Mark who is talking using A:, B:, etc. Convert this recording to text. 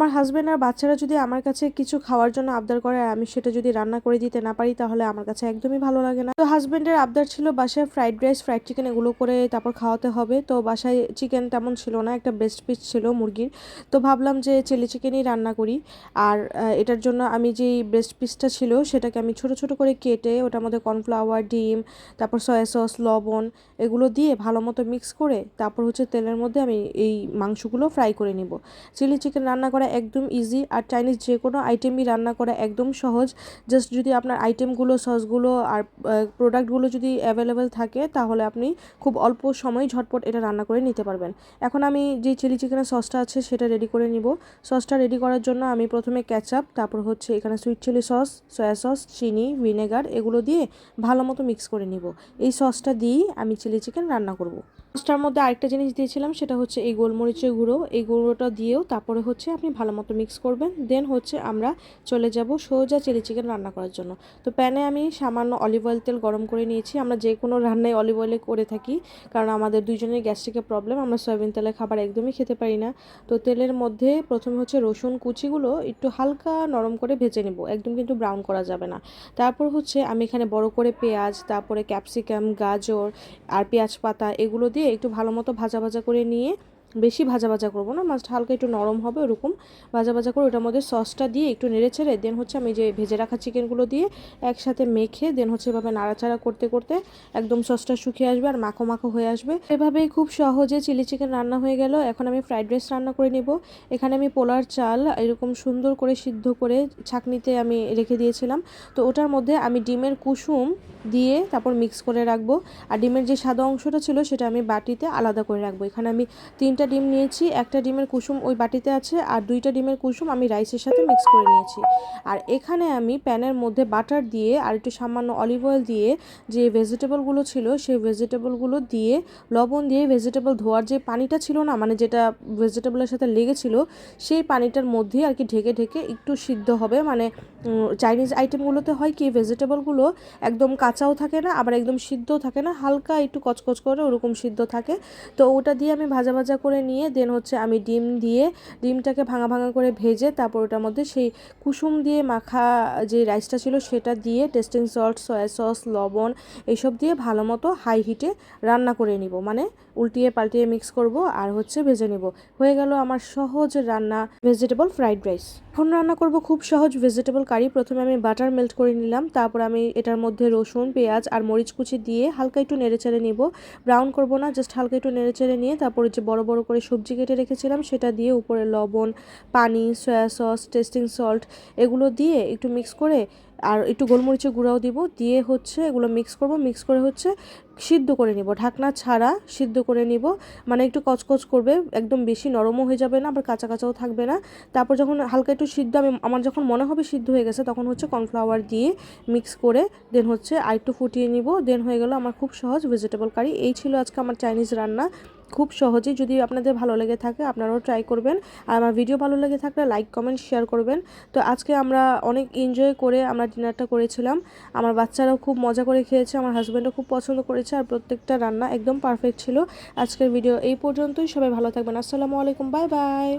A: আমার হাজব্যান্ড আর বাচ্চারা যদি আমার কাছে কিছু খাওয়ার জন্য আবদার করে আর আমি সেটা যদি রান্না করে দিতে না পারি তাহলে আমার কাছে একদমই ভালো লাগে না। তো হাজব্যান্ডের আবদার ছিল বাসায় ফ্রাইড রাইস ফ্রাইড চিকেন এগুলো করে তারপর খাওয়াতে হবে। তো বাসায় চিকেন তেমন ছিল না, একটা ব্রেস্ট পিস ছিল মুরগির। তো ভাবলাম যে চিলি চিকেনই রান্না করি। আর এটার জন্য আমি যেই ব্রেস্ট পিসটা ছিল সেটাকে আমি ছোট ছোট করে কেটে ওটার মধ্যে কর্নফ্লাওয়ার, ডিম, তারপর সয়া সস, লবণ এগুলো দিয়ে ভালো মতো মিক্স করে তারপর হচ্ছে তেলের মধ্যে আমি এই মাংসগুলো ফ্রাই করে নিব। চিলি চিকেন রান্না করা একদম ইজি, আর চাইনিজ যে কোনো আইটেমই রান্না করা একদম সহজ। জাস্ট যদি আপনার আইটেমগুলো, সসগুলো আর প্রোডাক্টগুলো যদি অ্যাভেলেবেল থাকে তাহলে আপনি খুব অল্প সময় ঝটপট এটা রান্না করে নিতে পারবেন। এখন আমি যে চিলি চিকেনের সসটা আছে সেটা রেডি করে নিব। সসটা রেডি করার জন্য আমি প্রথমে কেচাপ, তারপর হচ্ছে এখানে sweet chilli sauce, soy sauce, চিনি, ভিনেগার এগুলো দিয়ে ভালো মতো মিক্স করে নিব। এই সসটা দিয়েই আমি চিলি চিকেন রান্না করব। সসটার মধ্যে আরেকটা জিনিস দিয়েছিলাম সেটা হচ্ছে এই গোলমরিচের গুঁড়ো, এই গুঁড়োটা দিয়েও তারপরে হচ্ছে আপনি ভালো মতো মিক্স করবেন। দেন হচ্ছে আমরা চলে যাব সোজা চিলি চিকেন রান্না করার জন্য। তো প্যানে আমি সামান্য অলিভ অয়েল তেল গরম করে নিয়েছি। আমরা যে কোনো রান্নায় অলিভ অয়েলে করে থাকি, কারণ আমাদের দুইজনের গ্যাস্ট্রিকের প্রবলেম, আমরা সয়াবিন তেলের খাবার একদমই খেতে পারি না। তো তেলের মধ্যে প্রথমে হচ্ছে রসুন কুচিগুলো একটু হালকা নরম করে ভেজে নেব, একদম কিন্তু ব্রাউন করা যাবে না। তারপর হচ্ছে আমি এখানে বড় করে পেঁয়াজ, তারপরে ক্যাপসিকাম, গাজর আর পেঁয়াজ পাতা এগুলো দিয়ে একটু ভালো মতো ভাজা ভাজা করে নিয়ে, বেশি ভাজা ভাজা করবো না, মাছ হালকা একটু নরম হবে ওরকম ভাজা ভাজা করে ওটার মধ্যে সসটা দিয়ে একটু নেড়ে ছেড়ে দেন হচ্ছে আমি যে ভেজে রাখা চিকেনগুলো দিয়ে একসাথে মেখে দেন হচ্ছে এভাবে নাড়াচাড়া করতে করতে একদম সসটা শুকিয়ে আসবে আর মাখো মাখো হয়ে আসবে। এভাবেই খুব সহজে চিলি চিকেন রান্না হয়ে গেল। এখন আমি ফ্রাইড রাইস রান্না করে নেব। এখানে আমি পোলার চাল এরকম সুন্দর করে সিদ্ধ করে ছাঁকনিতে আমি রেখে দিয়েছিলাম। তো ওটার মধ্যে আমি ডিমের কুসুম দিয়ে তারপর মিক্স করে রাখবো। আর ডিমের যে সাদা অংশটা ছিল সেটা আমি বাটিতে আলাদা করে রাখবো। এখানে আমি 3টা ডিম নিয়েছি, একটা ডিমের কুসুম ওই বাটিতে আছে আর 2টা ডিমের কুসুম আমি রাইসের সাথে মিক্স করে নিয়েছি। আর এখানে আমি প্যানের মধ্যে বাটার দিয়ে আর একটু সামান্য অলিভ অয়েল দিয়ে যে ভেজিটেবলগুলো ছিল সেই ভেজিটেবলগুলো দিয়ে লবণ দিয়ে ভেজিটেবল ধোয়ার যে পানিটা ছিল না, মানে যেটা ভেজিটেবলের সাথে লেগেছিল সেই পানিটার মধ্যে আর কি ঢেকে ঢেকে একটু সিদ্ধ হবে। মানে চাইনিজ আইটেমগুলোতে হয় কি ভেজিটেবলগুলো একদম কাঁচাও থাকে না আবার একদম সিদ্ধও থাকে না, হালকা একটু কচকচ করে ওরকম সিদ্ধ থাকে। তো ওটা দিয়ে আমি ভাজা ভাজা করে নিয়ে দেন হচ্ছে আমি ডিম দিয়ে ডিমটাকে ভাঙা ভাঙা করে ভেজে তারপর ওটার মধ্যে সেই কুসুম দিয়ে মাখা যে রাইসটা ছিল সেটা দিয়ে টেস্টিং সল্ট, সয়া সস, লবণ এইসব দিয়ে ভালো মতো হাই হিটে রান্না করে নিব, মানে উল্টিয়ে পাল্টিয়ে মিক্স করব আর হচ্ছে ভেজে নিব। হয়ে গেল আমার সহজ রান্না ভেজিটেবল ফ্রাইড রাইস। এখন রান্না করব খুব সহজ ভেজিটেবল কারি। প্রথমে আমি বাটার মেল্ট করে নিলাম, তারপর আমি এটার মধ্যে রসুন, পেঁয়াজ আর মরিচ কুচি দিয়ে হালকা একটু নেড়ে চেড়ে নিব। ব্রাউন করব না, জাস্ট হালকা একটু নেড়ে চেড়ে নিয়ে তারপরে যে বড় বড় করে সবজি কেটে রেখেছিলাম সেটা দিয়ে উপরে লবণ, পানি, সয়া সস, টেস্টিং সল্ট এগুলো দিয়ে একটু মিক্স করে আর একটু গোলমরিচের গুঁড়াও দিব, দিয়ে হচ্ছে এগুলো মিক্স করব। মিক্স করে হচ্ছে সিদ্ধ করে নিব, ঢাকনা ছাড়া সিদ্ধ করে নিব। মানে একটু কচকচ করবে, একদম বেশি নরমও হয়ে যাবে না আবার কাঁচা কাঁচাও থাকবে না। তারপর যখন হালকা একটু সিদ্ধ আমার যখন মনে হবে সিদ্ধ হয়ে গেছে তখন হচ্ছে কর্নফ্লাওয়ার দিয়ে মিক্স করে দেন হচ্ছে আর একটু ফুটিয়ে নিব। দেন হয়ে গেল আমার খুব সহজ ভেজিটেবল কারি। এই ছিল আজকে আমার চাইনিজ রান্না, খুব সহজেই। যদি আপনাদের ভালো লেগে থাকে আপনারাও ট্রাই করবেন। আর আমার ভিডিও ভালো লেগে থাকলে লাইক, কমেন্ট, শেয়ার করবেন। তো আজকে আমরা অনেক এনজয় করে আমরা ডিনারটা করেছিলাম। আমার বাচ্চারাও খুব মজা করে খেয়েছে, আমার হাজব্যান্ডও খুব পছন্দ করেছে আর প্রত্যেকটা রান্না একদম পারফেক্ট ছিল। আজকের ভিডিও এই পর্যন্তই। সবাই ভালো থাকবেন। আসসালামু আলাইকুম, বাই বাই।